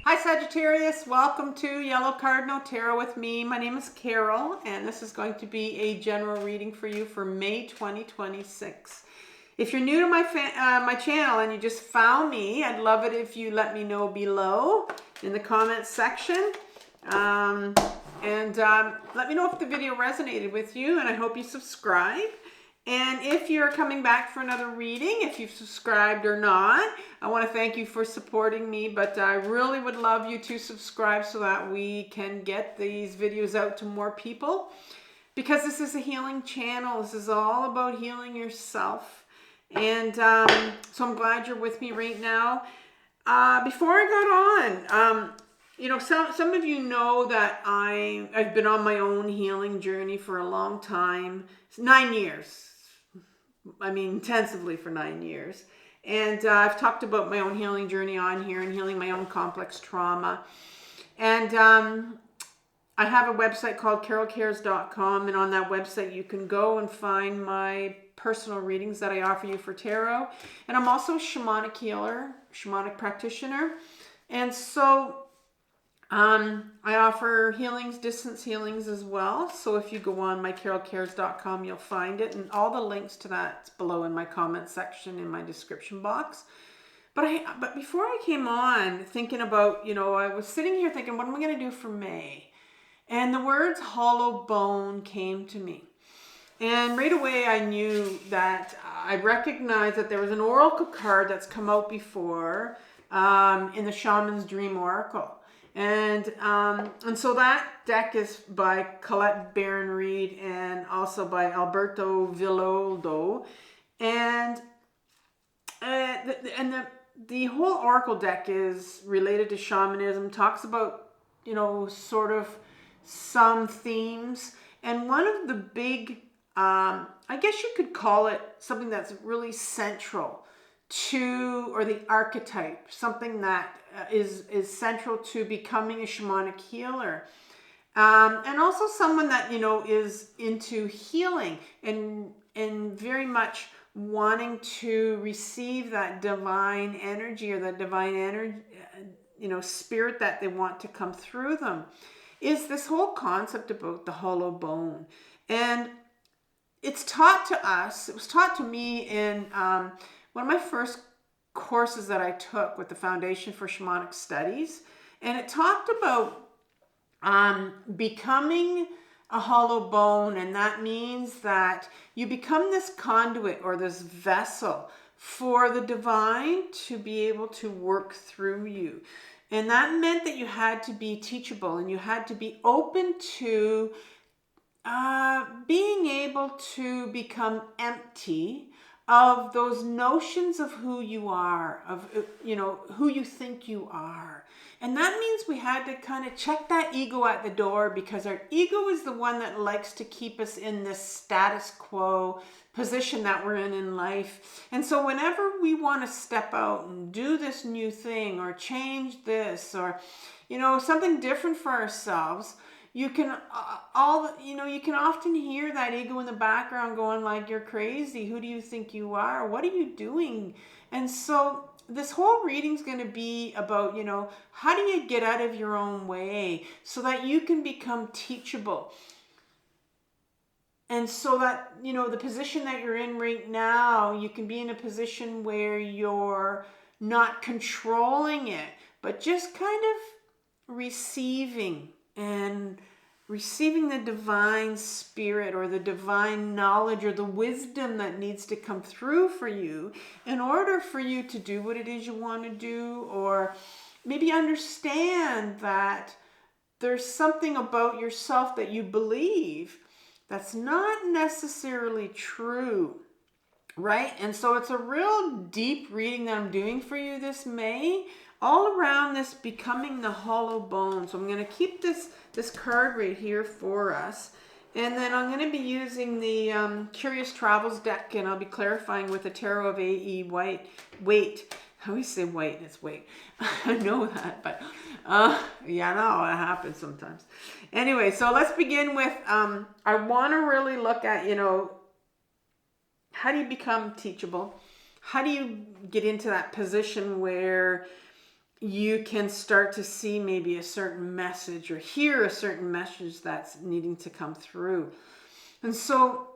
Hi Sagittarius, welcome to Yellow Cardinal Tarot with me. My name is Carole and this is going to be a general reading for you for May 2026. If you're new to my channel and you just found me, I'd love it if you let me know below in the comments section. Let me know if the video resonated with you, and I hope you subscribe. And if you're coming back for another reading, if you've subscribed or not, I want to thank you for supporting me, but I really would love you to subscribe so that we can get these videos out to more people, because this is a healing channel. This is all about healing yourself. And so I'm glad you're with me right now. Before I got on, you know, some of you know that I've been on my own healing journey for a long time. It's 9 years. I mean, intensively for 9 years. And I've talked about my own healing journey on here and healing my own complex trauma. And I have a website called carolecares.com, and on that website you can go and find my personal readings that I offer you for tarot. And I'm also a shamanic healer, shamanic practitioner. And so I offer healings, distance healings as well. So if you go on my carolecares.com, you'll find it. And all the links to that's below in my comment section in my description box. But before I came on thinking about, you know, I was sitting here thinking, what am I going to do for May? And the words hollow bone came to me. And right away I knew that I recognized that there was an oracle card that's come out before in the Shaman's Dream Oracle. And so that deck is by Colette Baron-Reid and also by Alberto Villoldo. And the whole oracle deck is related to shamanism, talks about, you know, sort of some themes. And one of the big, I guess you could call it something that's really central to, or the archetype, something that is central to becoming a shamanic healer, and also someone that, you know, is into healing and very much wanting to receive that divine energy, or that divine energy, you know, spirit that they want to come through them, is this whole concept about the hollow bone. And it's taught to us, it was taught to me in one of my first courses that I took with the Foundation for Shamanic Studies. And it talked about becoming a hollow bone. And that means that you become this conduit, or this vessel for the divine to be able to work through you. And that meant that you had to be teachable, and you had to be open to being able to become empty of those notions of who you are, of, you know, who you think you are. And that means we had to kind of check that ego at the door, because our ego is the one that likes to keep us in this status quo position that we're in life. And so whenever we want to step out and do this new thing, or change this, or, you know, something different for ourselves, you can you can often hear that ego in the background going like, you're crazy. Who do you think you are? What are you doing? And so this whole reading is going to be about, you know, how do you get out of your own way so that you can become teachable? And so that, you know, the position that you're in right now, you can be in a position where you're not controlling it, but just kind of receiving, and receiving the divine spirit, or the divine knowledge, or the wisdom that needs to come through for you in order for you to do what it is you want to do, or maybe understand that there's something about yourself that you believe that's not necessarily true, right? And so it's a real deep reading that I'm doing for you this May, all around this becoming the hollow bone. So I'm going to keep this card right here for us. And then I'm going to be using the Curious Travels deck, and I'll be clarifying with the Tarot of A.E. Wait. I always say white, it's wait. I know that, but yeah, no, it happens sometimes. Anyway, so let's begin with, I want to really look at, you know, how do you become teachable? How do you get into that position where you can start to see maybe a certain message or hear a certain message that's needing to come through. And so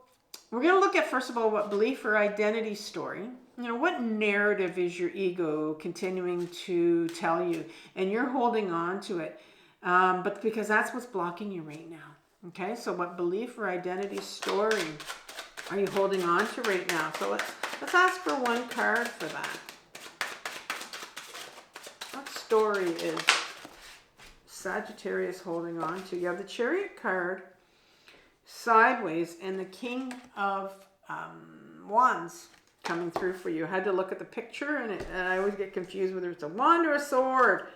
we're going to look at, first of all, what belief or identity story, what narrative is your ego continuing to tell you, and you're holding on to it, but because that's what's blocking you right now. Okay, so what belief or identity story are you holding on to right now? So let's ask for one card for that. What story is Sagittarius holding on to? You have the Chariot card sideways and the King of Wands coming through for you. I had to look at the picture, and I always get confused whether it's a wand or a sword.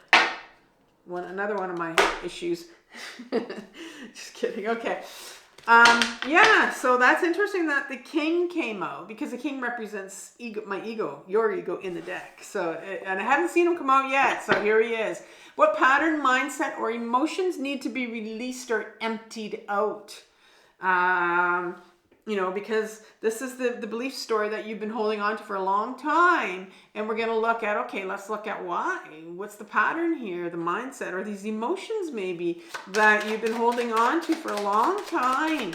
Another one of my issues. Just kidding. Okay. Yeah, so that's interesting that the King came out, because the King represents my ego, your ego in the deck. So, and I haven't seen him come out yet, so here he is. What pattern, mindset, or emotions need to be released or emptied out? Because this is the belief story that you've been holding on to for a long time. And we're going to look at, okay, let's look at why. What's the pattern here, the mindset, or these emotions maybe that you've been holding on to for a long time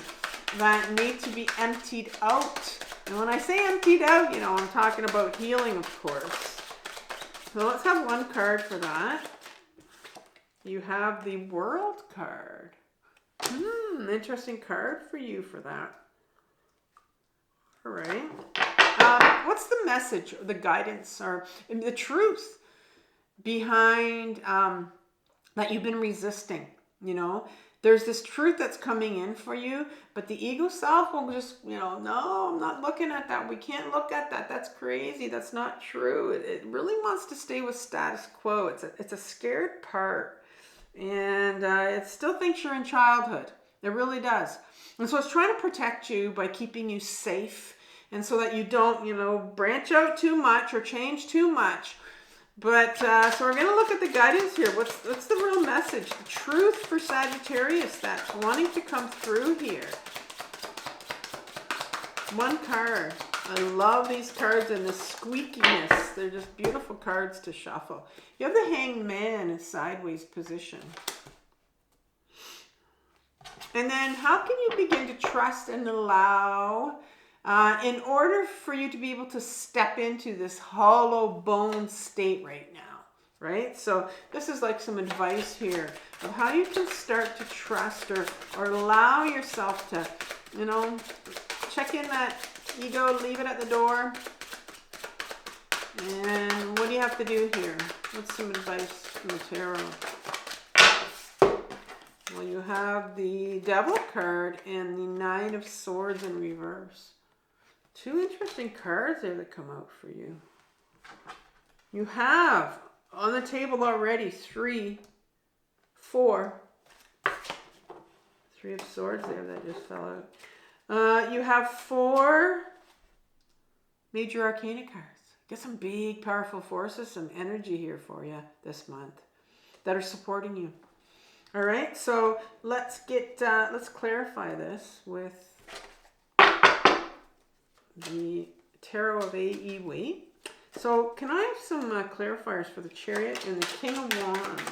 that need to be emptied out. And when I say emptied out, I'm talking about healing, of course. So let's have one card for that. You have the World card. Interesting card for you for that. All right. What's the message, or the guidance, or the truth behind that you've been resisting? There's this truth that's coming in for you, but the ego self will just, no, I'm not looking at that. We can't look at that. That's crazy. That's not true. It really wants to stay with status quo. It's a scared part, and it still thinks you're in childhood. It really does. And so it's trying to protect you by keeping you safe, and so that you don't, branch out too much or change too much. But so we're going to look at the guidance here. What's the real message? The truth for Sagittarius that's wanting to come through here. One card. I love these cards and the squeakiness. They're just beautiful cards to shuffle. You have the Hanged Man in sideways position. And then how can you begin to trust and allow in order for you to be able to step into this hollow bone state right now, right? So this is like some advice here of how you can start to trust or allow yourself to, check in that ego, leave it at the door. And what do you have to do here? What's some advice from the tarot? Well, you have the Devil card and the Nine of Swords in reverse. Two interesting cards there that come out for you. You have on the table already 3, 4. 3 of Swords there that just fell out. You have 4 Major Arcana cards. Get some big, powerful forces, some energy here for you this month that are supporting you. All right, so let's clarify this with the Tarot of A.E. Waite. So can I have some clarifiers for the Chariot and the King of Wands?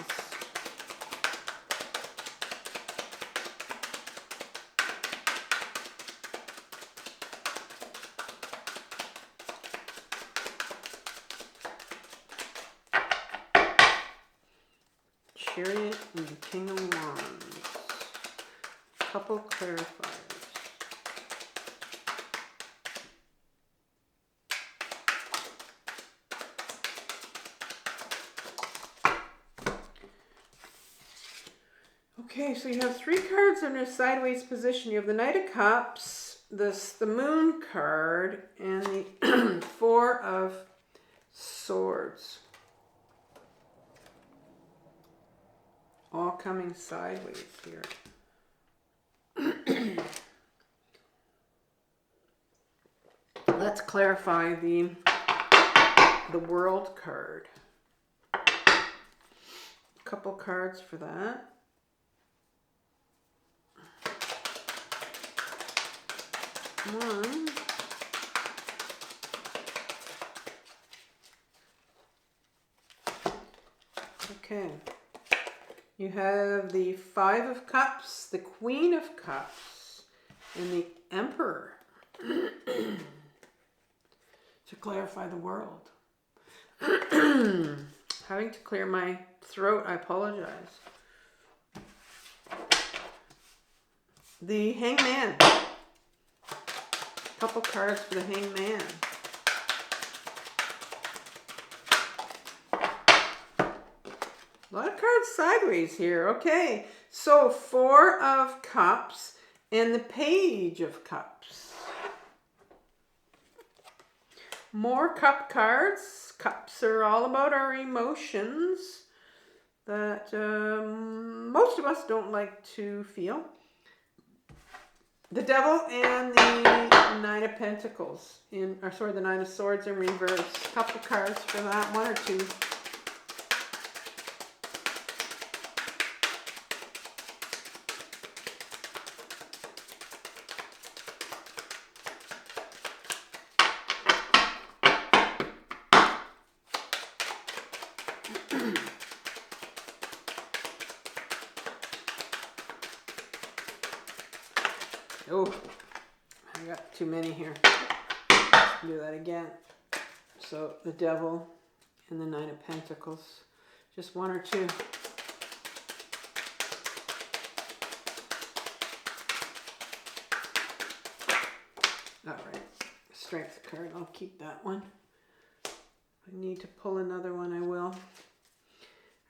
Chariot and the King of Wands. Couple clarifiers. Okay, so you have 3 cards in a sideways position. You have the Knight of Cups, the Moon card, and the 4 of Swords. All coming sideways here. Let's clarify the World card. A couple cards for that. One. Okay. You have the Five of Cups, the Queen of Cups, and the Emperor. To clarify the world. Having to clear my throat, I apologize. The Hangman. Couple cards for the Hangman. A lot of cards sideways here. Okay, so Four of Cups and the Page of Cups. More cup cards. Cups are all about our emotions that most of us don't like to feel. The Devil and the Nine of Pentacles, the Nine of Swords in reverse. Couple cards for that, one or two. Oh, I got too many here. Do that again. So the Devil and the Nine of Pentacles. Just one or two. All right. Strength card. I'll keep that one. If I need to pull another one, I will.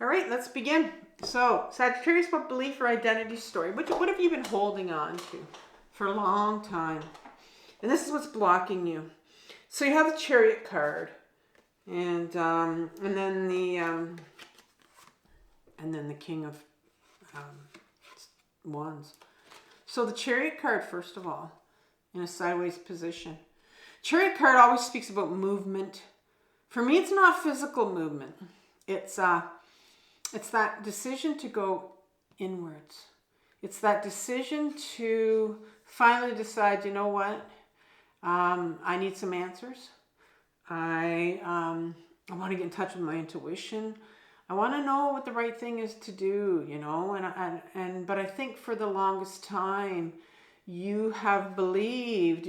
All right, let's begin. So, Sagittarius, what belief or identity story? What have you been holding on to for a long time? And this is what's blocking you. So you have the Chariot card, and then the King of Wands. So the Chariot card, first of all, in a sideways position. Chariot card always speaks about movement. For me, it's not physical movement. It's that decision to go inwards. It's that decision to finally decide, you know what? I need some answers. I want to get in touch with my intuition. I want to know what the right thing is to do, you know. But I think for the longest time, you have believed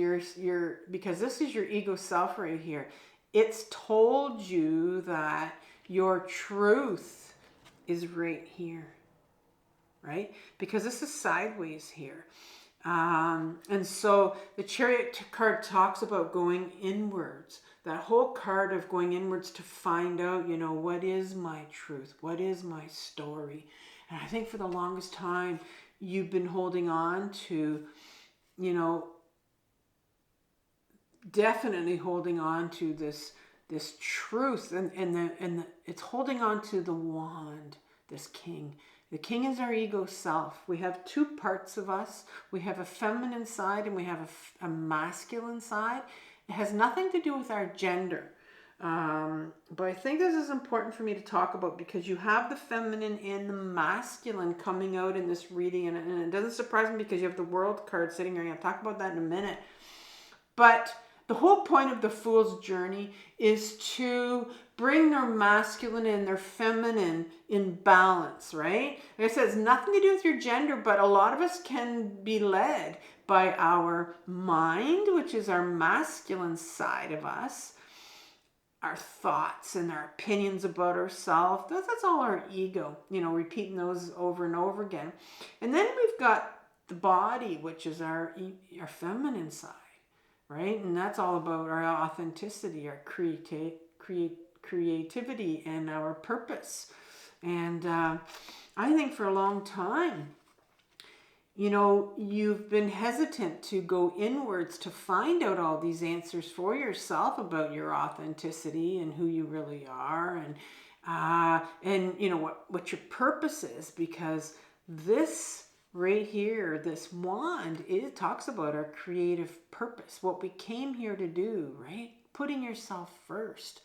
because this is your ego self right here. It's told you that your truth is right here, right? Because this is sideways here. And so the Chariot card talks about going inwards. That whole card of going inwards to find out, you know, what is my truth? What is my story? And I think for the longest time, you've been holding on to, you know, definitely holding on to this truth, and it's holding on to the wand, this king. The king is our ego self. We have two parts of us. We have a feminine side and we have a masculine side. It has nothing to do with our gender. But I think this is important for me to talk about because you have the feminine and the masculine coming out in this reading. And it doesn't surprise me because you have the World card sitting here. I'm going to talk about that in a minute. But the whole point of the Fool's journey is to bring their masculine and their feminine in balance, right? Like I said, it's nothing to do with your gender, but a lot of us can be led by our mind, which is our masculine side of us, our thoughts and our opinions about ourselves. That's all our ego, you know, repeating those over and over again. And then we've got the body, which is our feminine side. Right? And that's all about our authenticity, our creativity, and our purpose. And I think for a long time, you know, you've been hesitant to go inwards to find out all these answers for yourself about your authenticity and who you really are, and you know what your purpose is, because this right here, this wand, it talks about our creative purpose, what we came here to do, right? Putting yourself first.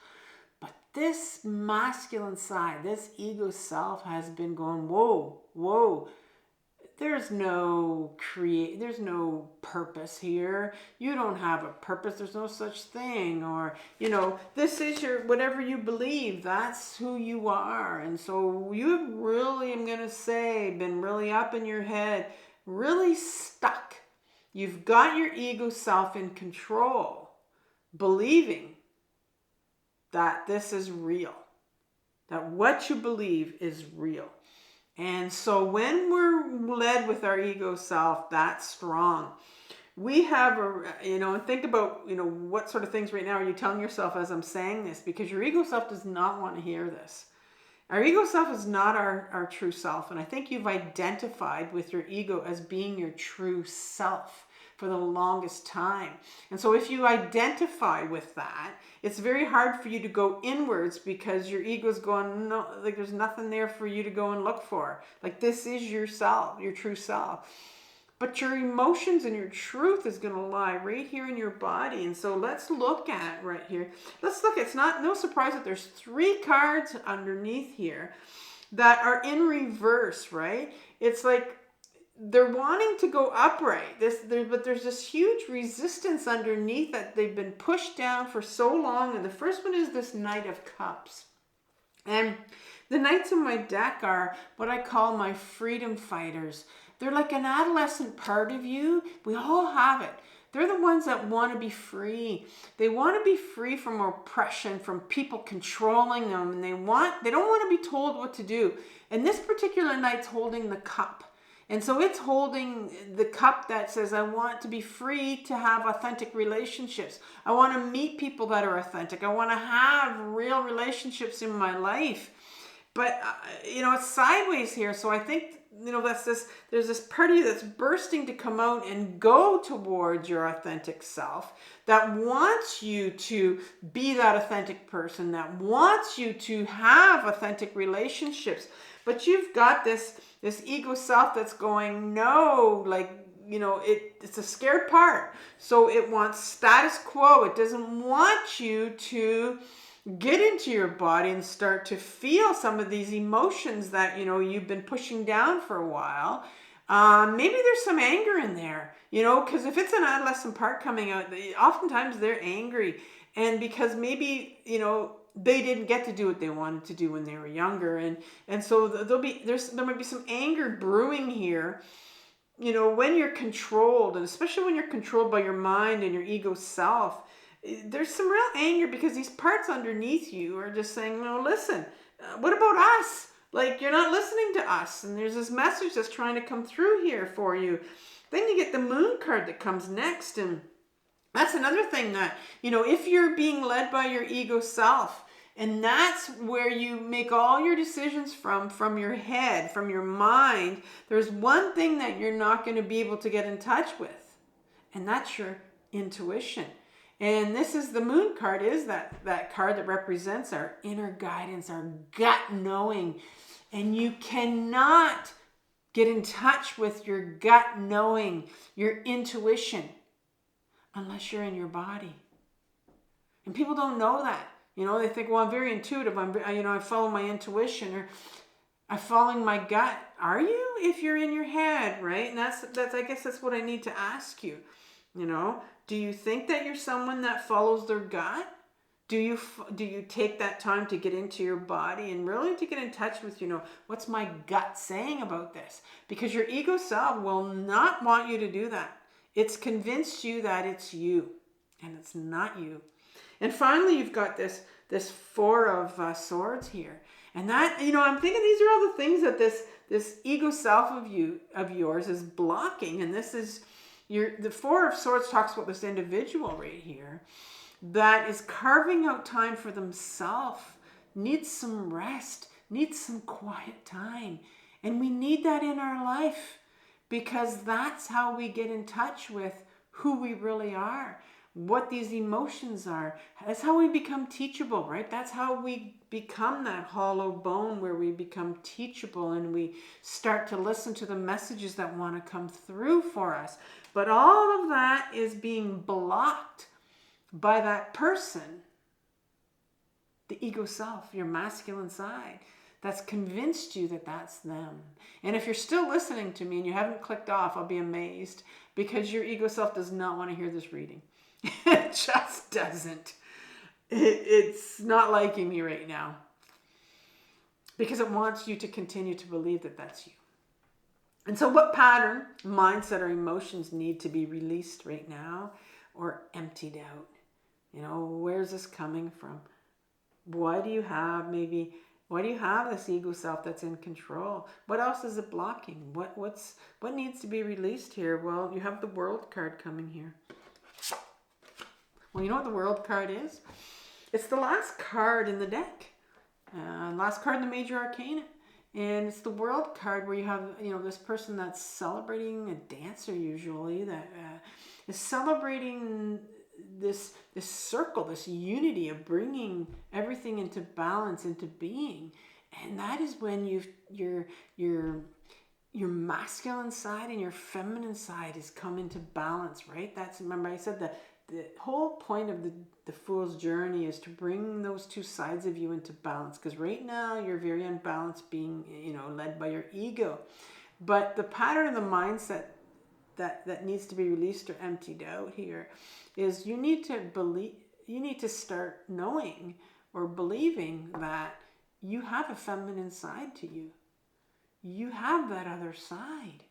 But this masculine side, this ego self has been going, whoa, there's no purpose here. You don't have a purpose. There's no such thing. Or, this is whatever you believe, that's who you are. And so you've really, I'm going to say, been really up in your head, really stuck. You've got your ego self in control, believing that this is real, that what you believe is real. And so when we're led with our ego self that strong, we have and think about, what sort of things right now are you telling yourself as I'm saying this? Because your ego self does not want to hear this. Our ego self is not our true self. And I think you've identified with your ego as being your true self for the longest time. And so if you identify with that, it's very hard for you to go inwards because your ego's going, no, like there's nothing there for you to go and look for. Like this is yourself, your true self. But your emotions and your truth is going to lie right here in your body. And so let's look at right here. It's no surprise that there's 3 cards underneath here that are in reverse, right? It's like they're wanting to go upright, but there's this huge resistance underneath that they've been pushed down for so long. And the first one is this Knight of Cups. And the Knights in my deck are what I call my freedom fighters. They're like an adolescent part of you. We all have it. They're the ones that want to be free. They want to be free from oppression, from people controlling them, and they don't want to be told what to do. And this particular Knight's holding the cup. And so it's holding the cup that says, I want to be free to have authentic relationships. I want to meet people that are authentic. I want to have real relationships in my life. But, it's sideways here. So I think, there's this part of you that's bursting to come out and go towards your authentic self, that wants you to be that authentic person, that wants you to have authentic relationships. But you've got this ego self that's going, no, it's a scared part. So it wants status quo. It doesn't want you to get into your body and start to feel some of these emotions that, you've been pushing down for a while. Maybe there's some anger in there, because if it's an adolescent part coming out, oftentimes they're angry. And because maybe, they didn't get to do what they wanted to do when they were younger. And so there might be some anger brewing here, when you're controlled, and especially when you're controlled by your mind and your ego self. There's some real anger because these parts underneath you are just saying, no, listen, what about us? Like, you're not listening to us. And there's this message that's trying to come through here for you. Then you get the Moon card that comes next. And that's another thing that, if you're being led by your ego self, and that's where you make all your decisions from your head, from your mind, there's one thing that you're not going to be able to get in touch with. And that's your intuition. And this is the Moon card, is that card that represents our inner guidance, our gut knowing. And you cannot get in touch with your gut knowing, your intuition, unless you're in your body. And people don't know that. They think, well, I'm very intuitive. I follow my intuition, or I'm following my gut. Are you? If you're in your head, right? And that's I guess that's what I need to ask you. Do you think that you're someone that follows their gut? Do you take that time to get into your body and really to get in touch with, what's my gut saying about this? Because your ego self will not want you to do that. It's convinced you that it's you, and it's not you. And finally, you've got this 4 of Swords here. And that, I'm thinking these are all the things that this ego self of yours is blocking. And this is the 4 of Swords talks about this individual right here that is carving out time for themselves, needs some rest, needs some quiet time. And we need that in our life, because that's how we get in touch with who we really are, what these emotions are. That's how we become teachable, right? That's how we become that hollow bone, where we become teachable and we start to listen to the messages that want to come through for us. But all of that is being blocked by that person, the ego self, your masculine side, that's convinced you that that's them. And if you're still listening to me and you haven't clicked off, I'll be amazed, because your ego self does not want to hear this reading. It just doesn't. It's not liking me right now, because it wants you to continue to believe that that's you. And so what pattern, mindset, or emotions need to be released right now or emptied out? You know, where's this coming from? Why do you have this ego self that's in control? What else is it blocking? What needs to be released here? Well, you have the World card coming here. Well, you know what the World card is? It's the last card in the deck. Last card in the Major Arcana. And it's the World card, where you have, this person that's celebrating, a dancer usually, that is celebrating this circle, this unity of bringing everything into balance, into being. And that is when your masculine side and your feminine side has come into balance, right? Remember I said that the whole point of the Fool's journey is to bring those two sides of you into balance, because right now you're very unbalanced, being led by your ego. But the pattern and the mindset that needs to be released or emptied out here is you need to start knowing or believing that you have a feminine side to you. You have that other side.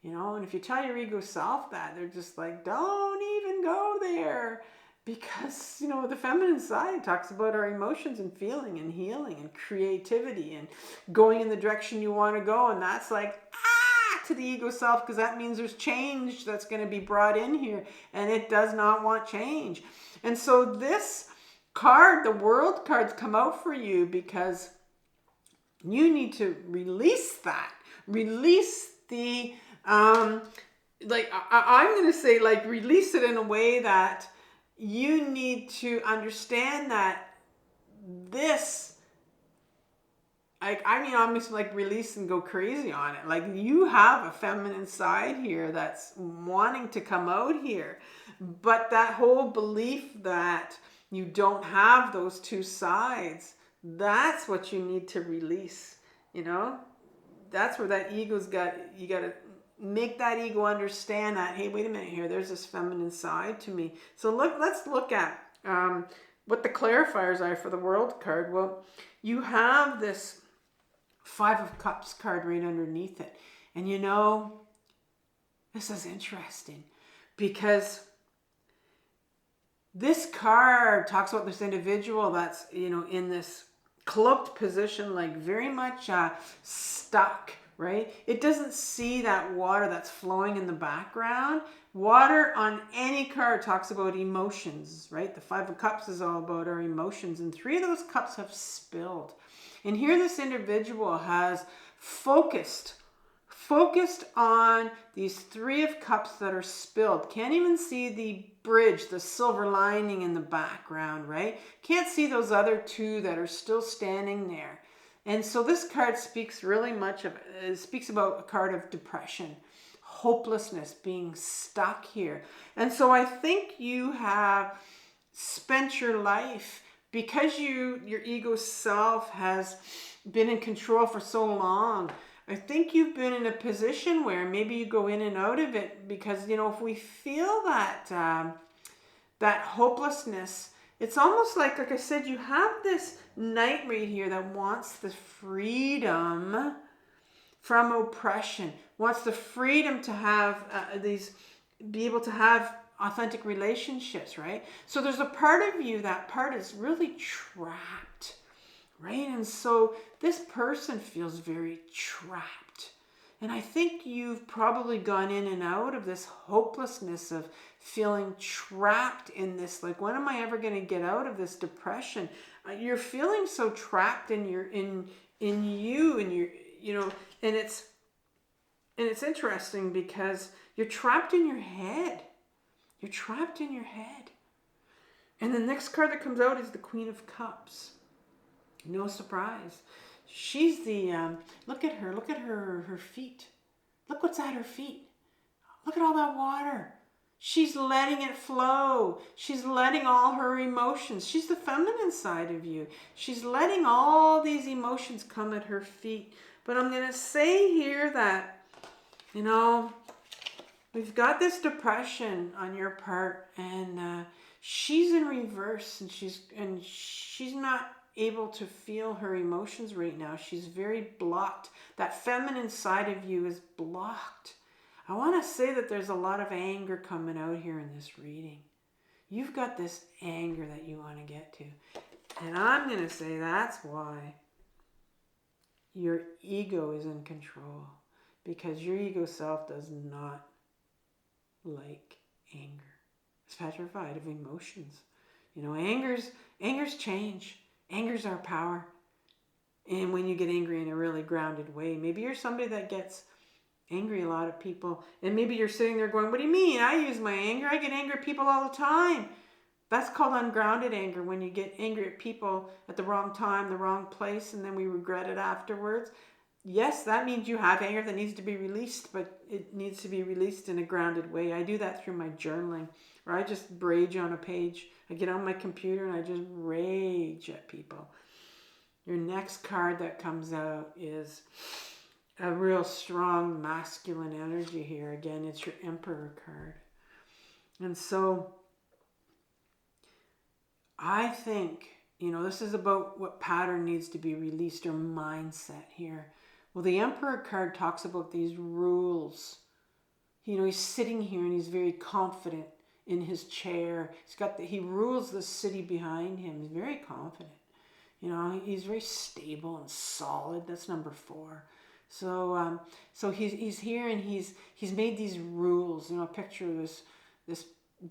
And if you tell your ego self that, they're just like, don't even go there. Because, the feminine side talks about our emotions and feeling and healing and creativity and going in the direction you want to go. And that's like, to the ego self, because that means there's change that's going to be brought in here. And it does not want change. And so this card, the World cards, come out for you because you need to release that. Release the... I'm going to say, release it in a way that you need to understand that this, I'm just release and go crazy on it. You have a feminine side here that's wanting to come out here, but that whole belief that you don't have those two sides, that's what you need to release. That's where that ego's you got to make that ego understand that, hey, wait a minute here, there's this feminine side to me. So let's look at what the clarifiers are for the World card. Well, you have this Five of Cups card right underneath it. And this is interesting, because this card talks about this individual that's, in this cloaked position, very much stuck, right? It doesn't see that water that's flowing in the background. Water on any card talks about emotions, right? The Five of Cups is all about our emotions, and three of those cups have spilled. And here this individual has focused on these Three of Cups that are spilled. Can't even see the bridge, the silver lining in the background, right? Can't see those other two that are still standing there. And so this card speaks about a card of depression, hopelessness, being stuck here. And so I think you have spent your life, because your ego self has been in control for so long. I think you've been in a position where maybe you go in and out of it, because, if we feel that hopelessness, it's almost like I said, you have this knight right here that wants the freedom from oppression, wants the freedom to have be able to have authentic relationships, right? So there's a part of you, that part is really trapped, right? And so this person feels very trapped. And I think you've probably gone in and out of this hopelessness of feeling trapped in this, when am I ever going to get out of this depression? You're feeling so trapped in you, and it's interesting because you're trapped in your head. You're trapped in your head. And the next card that comes out is the Queen of Cups. No surprise. She's look at her feet. Look what's at her feet. Look at all that water. She's letting it flow. She's letting all her emotions. She's the feminine side of you. She's letting all these emotions come at her feet. But I'm going to say here that, you know, we've got this depression on your part, and she's in reverse, and she's not able to feel her emotions right now. She's very blocked. That feminine side of you is blocked. I want to say that there's a lot of anger coming out here in this reading. You've got this anger that you want to get to. And I'm going to say that's why your ego is in control. Because your ego self does not like anger. It's petrified of emotions. You know, anger's change. Anger's our power. And when you get angry in a really grounded way, maybe you're somebody that gets angry a lot at people, and maybe you're sitting there going, what do you mean? I use my anger. I get angry at people all the time. That's called ungrounded anger, when you get angry at people at the wrong time, the wrong place, and then we regret it afterwards. Yes, that means you have anger that needs to be released, but it needs to be released in a grounded way. I do that through my journaling, where I just rage on a page. I get on my computer and I just rage at people. Your next card that comes out is a real strong masculine energy here. Again, it's your Emperor card. And so I think, you know, this is about what pattern needs to be released, or mindset here. Well, the Emperor card talks about these rules. You know, he's sitting here and he's very confident in his chair. He rules the city behind him. He's very confident. You know, he's very stable and solid. That's number 4. So he's here, and he's made these rules. You know, picture this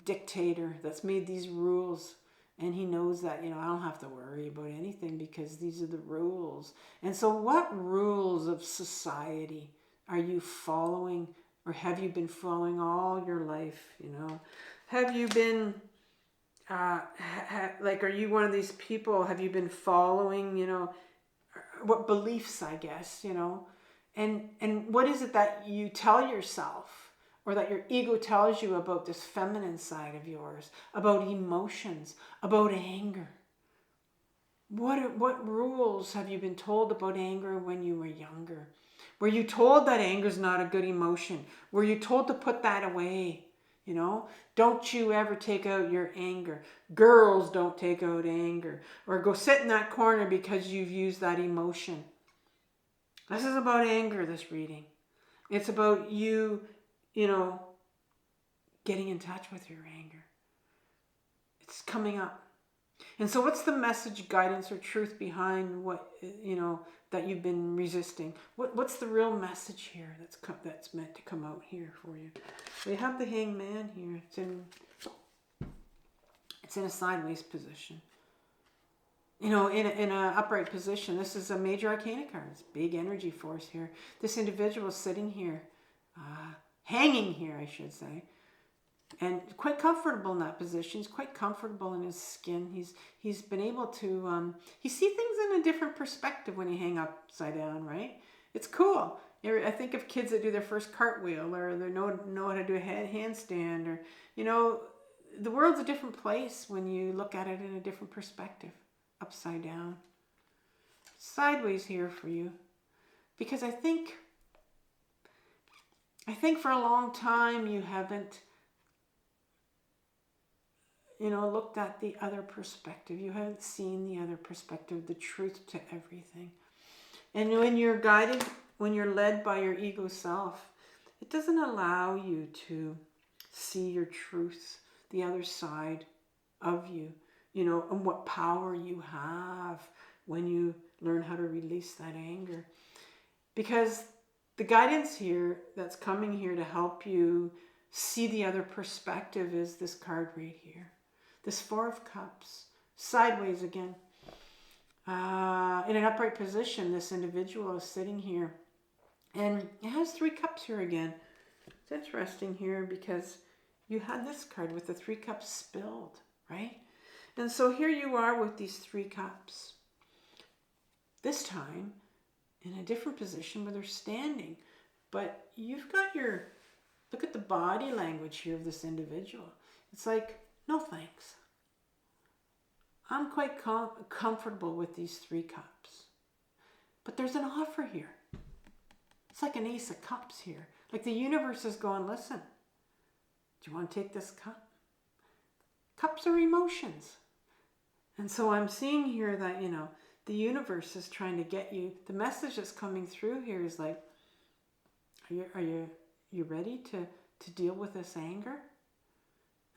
dictator that's made these rules, and he knows that, you know, I don't have to worry about anything because these are the rules. And so, what rules of society are you following, or have you been following all your life? You know, have you been are you one of these people? Have you been following, you know, what beliefs, I guess, you know? And what is it that you tell yourself, or that your ego tells you about this feminine side of yours, about emotions, about anger? What rules have you been told about anger when you were younger? Were you told that anger is not a good emotion? Were you told to put that away? You know, don't you ever take out your anger. Girls don't take out anger, or go sit in that corner because you've used that emotion. This is about anger, this reading. It's about you, you know, getting in touch with your anger. It's coming up. And so what's the message, guidance, or truth behind what, you know, that you've been resisting? What's the real message here that's meant to come out here for you? We have the Hangman here. It's in a sideways position. You know, in an upright position. This is a major arcana card. It's big energy force here. This individual is sitting here, hanging here, I should say, and quite comfortable in that position. He's quite comfortable in his skin. He's been able to he see things in a different perspective when you hang upside down, right? It's cool. I think of kids that do their first cartwheel, or they know how to do a handstand, or, you know, the world's a different place when you look at it in a different perspective. Upside down, sideways here for you, because I think for a long time you haven't, you know, looked at the other perspective. You haven't seen the other perspective, the truth to everything. And when you're guided, when you're led by your ego self, it doesn't allow you to see your truth, the other side of you. You know, and what power you have when you learn how to release that anger. Because the guidance here that's coming here to help you see the other perspective is this card right here. This 4 of Cups, sideways again. In an upright position, this individual is sitting here. And it has 3 cups here again. It's interesting here because you had this card with the 3 cups spilled, right? And so here you are with these 3 cups. This time in a different position where they're standing. But you've got your Look at the body language here of this individual. It's like, no thanks. I'm quite comfortable with these 3 cups. But there's an offer here. It's like an Ace of Cups here. Like the universe is going, listen, do you want to take this cup? Cups are emotions. And so I'm seeing here that, you know, the universe is trying to get you. The message that's coming through here is like, are you ready to deal with this anger?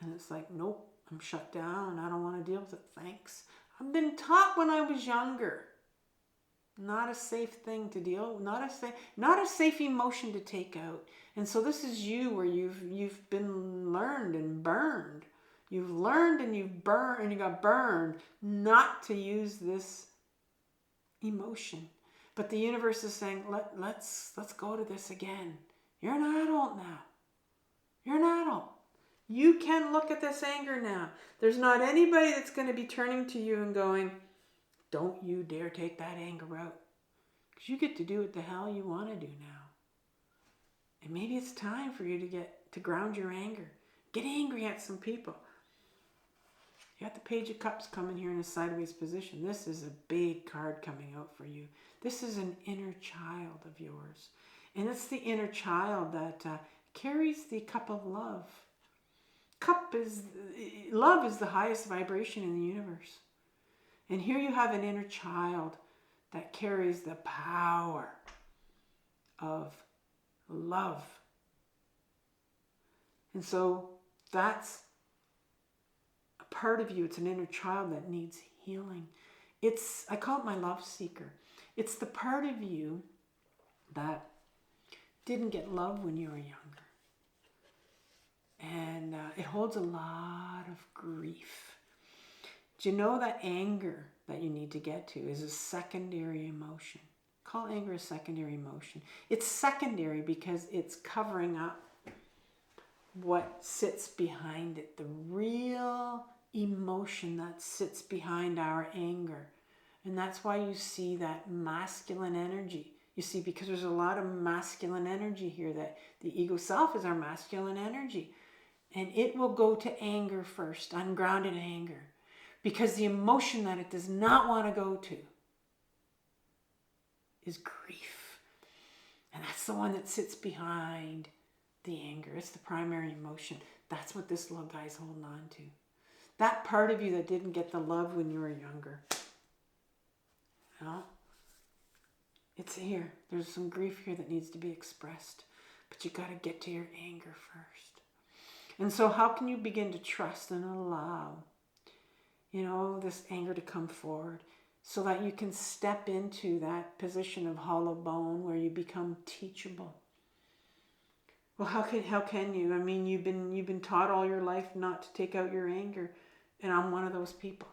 And it's like, nope, I'm shut down. I don't want to deal with it. Thanks. I've been taught when I was younger. Not a safe thing to deal with. Not a safe emotion to take out. And so this is you where you've been learned and burned. You've learned and you've burned and you got burned not to use this emotion. But the universe is saying, let's go to this again. You're an adult now. You're an adult. You can look at this anger now. There's not anybody that's going to be turning to you and going, don't you dare take that anger out. Because you get to do what the hell you want to do now. And maybe it's time for you to ground your anger. Get angry at some people. You got the Page of Cups coming here in a sideways position. This is a big card coming out for you. This is an inner child of yours. And it's the inner child that carries the cup of love. Love is the highest vibration in the universe. And here you have an inner child that carries the power of love. And so that's a part of you. It's an inner child that needs healing. I call it my love seeker. It's the part of you that didn't get love when you were younger. And it holds a lot of grief. Do you know that anger that you need to get to is a secondary emotion? Call anger a secondary emotion. It's secondary because it's covering up what sits behind it. The real emotion that sits behind our anger. And that's why you see that masculine energy. You see, because there's a lot of masculine energy here, that the ego self is our masculine energy. And it will go to anger first, ungrounded anger. Because the emotion that it does not want to go to is grief. And that's the one that sits behind the anger. It's the primary emotion. That's what this little guy's holding on to. That part of you that didn't get the love when you were younger. You know? It's here. There's some grief here that needs to be expressed. But you got to get to your anger first. And so how can you begin to trust and allow, you know, this anger to come forward so that you can step into that position of hollow bone where you become teachable? Well, how can you? I mean, you've been taught all your life not to take out your anger, and I'm one of those people.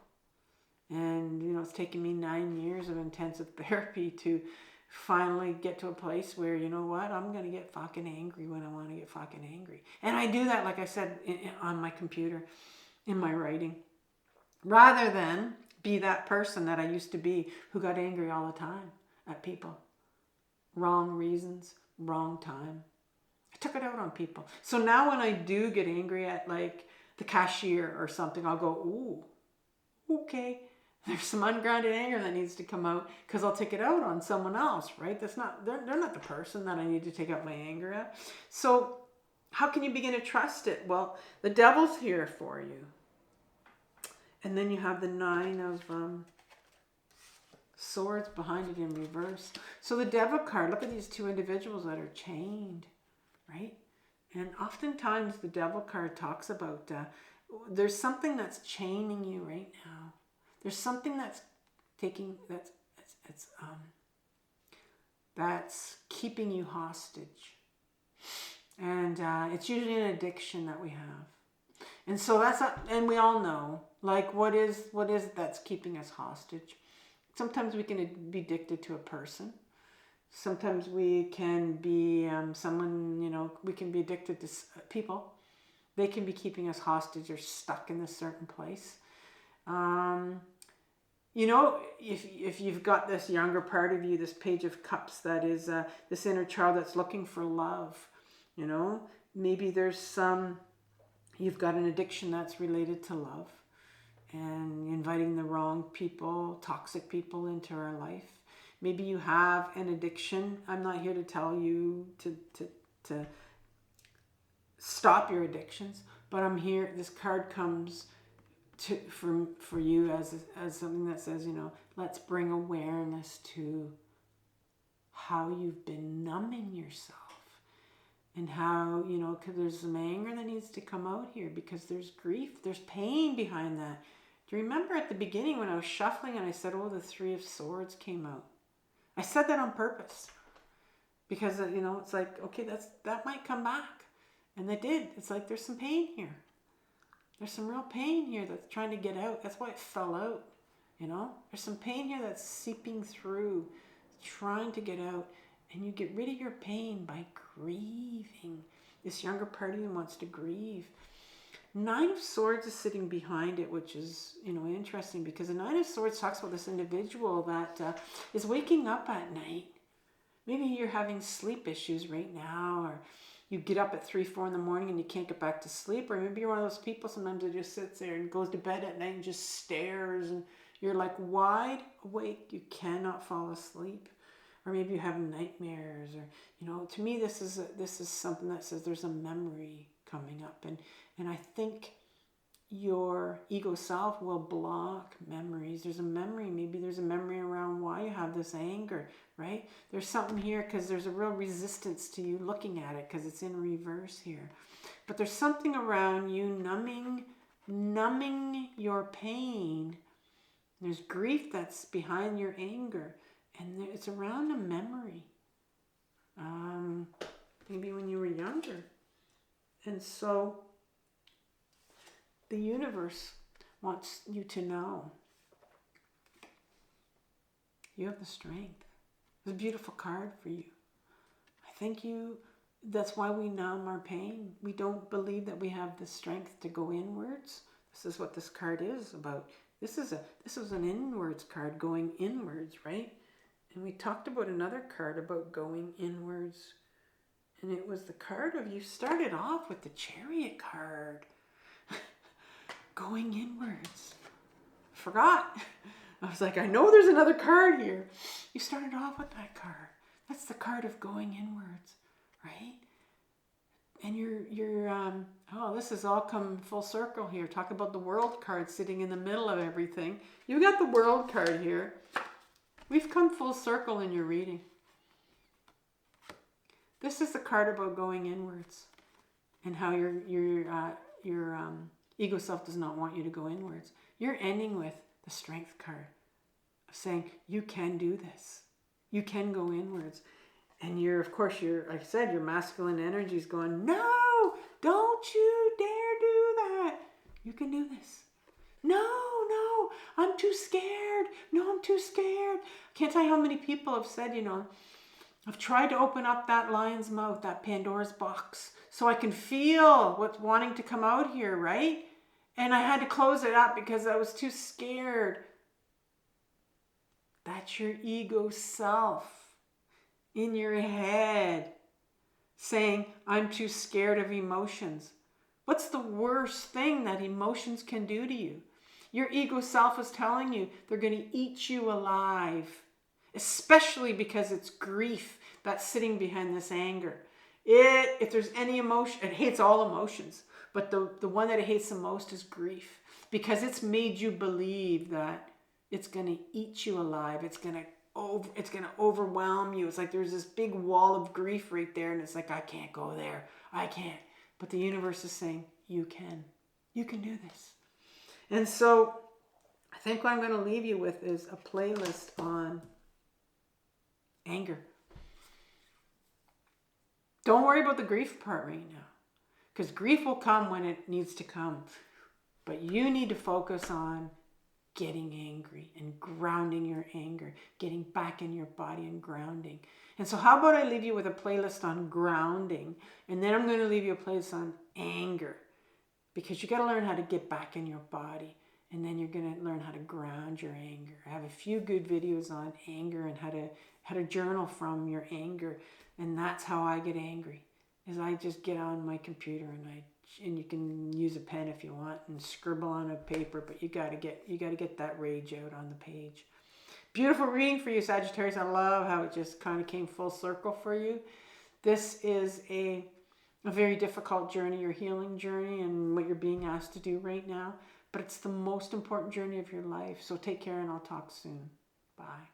And you know, it's taken me 9 years of intensive therapy to finally get to a place where, you know what, I'm going to get fucking angry when I want to get fucking angry. And I do that, like I said, on my computer, in my writing, rather than be that person that I used to be who got angry all the time at people. Wrong reasons, wrong time. I took it out on people. So now when I do get angry at like the cashier or something, I'll go, ooh, okay. There's some ungrounded anger that needs to come out because I'll take it out on someone else, right? They're not the person that I need to take out my anger at. So how can you begin to trust it? Well, the devil's here for you. And then you have the 9 of swords behind it in reverse. So the devil card, look at these 2 individuals that are chained, right? And oftentimes the devil card talks about there's something that's chaining you right now. There's something that's that's keeping you hostage. And it's usually an addiction that we have. And so and we all know, like, what is it that's keeping us hostage? Sometimes we can be addicted to a person. Sometimes we can be someone, you know, we can be addicted to people. They can be keeping us hostage or stuck in a certain place. You know, if you've got this younger part of you, this Page of Cups, that is this inner child that's looking for love, you know, maybe you've got an addiction that's related to love, and inviting the wrong people, toxic people into our life. Maybe you have an addiction. I'm not here to tell you to stop your addictions, but I'm here. This card comes for you as something that says, let's bring awareness to how you've been numbing yourself, and how, because there's some anger that needs to come out here, because there's grief, there's pain behind that. Do you remember at the beginning when I was shuffling and I said, oh, the Three of Swords came out? I said that on purpose because, it's like, okay, that might come back. And they did. It's like there's some pain here. There's some real pain here that's trying to get out. That's why it fell out. There's some pain here that's seeping through, trying to get out. And you get rid of your pain by grieving. This younger part of you wants to grieve. Nine of Swords is sitting behind it, which is, interesting, because the Nine of Swords talks about this individual that is waking up at night. Maybe you're having sleep issues right now, or you get up at 3, 4 in the morning and you can't get back to sleep, or maybe you're one of those people sometimes that just sits there and goes to bed at night and just stares, and you're like wide awake, you cannot fall asleep. Or maybe you have nightmares, or, to me this is something that says there's a memory coming up, and I think your ego self will block memories. There's a memory, maybe there's a memory around why you have this anger, right? There's something here because there's a real resistance to you looking at it because it's in reverse here. But there's something around you numbing your pain. There's grief that's behind your anger, and it's around a memory. Maybe when you were younger. And so the universe wants you to know you have the strength. It's a beautiful card for you. I think that's why we numb our pain. We don't believe that we have the strength to go inwards. This is what this card is about. This is an inwards card, going inwards, right? And we talked about another card about going inwards. And it was the card of, you started off with the Chariot card. Going inwards. Forgot. I was like, I know there's another card here. You started off with that card. That's the card of going inwards, right? And this has all come full circle here. Talk about the World card sitting in the middle of everything. You got the World card here. We've come full circle in your reading. This is the card about going inwards, and how your ego self does not want you to go inwards. You're ending with the Strength card, saying you can do this. You can go inwards. And like I said, your masculine energy is going, no, don't you dare do that. You can do this. No, I'm too scared. No, I'm too scared. Can't tell you how many people have said, I've tried to open up that lion's mouth, that Pandora's box, so I can feel what's wanting to come out here, right? And I had to close it up because I was too scared. That's your ego self in your head saying, I'm too scared of emotions. What's the worst thing that emotions can do to you? Your ego self is telling you they're going to eat you alive. Especially because it's grief that's sitting behind this anger. If there's any emotion, it hates all emotions, but the one that it hates the most is grief, because it's made you believe that it's going to eat you alive. It's going to overwhelm you. It's like there's this big wall of grief right there, and it's like, I can't go there. I can't. But the universe is saying, you can. You can do this. And so I think what I'm going to leave you with is a playlist on anger. Don't worry about the grief part right now, because grief will come when it needs to come. But you need to focus on getting angry and grounding your anger, getting back in your body and grounding. And so how about I leave you with a playlist on grounding, and then I'm going to leave you a playlist on anger, because you got to learn how to get back in your body. And then you're going to learn how to ground your anger. I have a few good videos on anger and how to journal from your anger. And that's how I get angry. is I just get on my computer and you can use a pen if you want and scribble on a paper, but you got to get that rage out on the page. Beautiful reading for you, Sagittarius. I love how it just kind of came full circle for you. This is a very difficult journey, your healing journey, and what you're being asked to do right now. But it's the most important journey of your life. So take care, and I'll talk soon. Bye.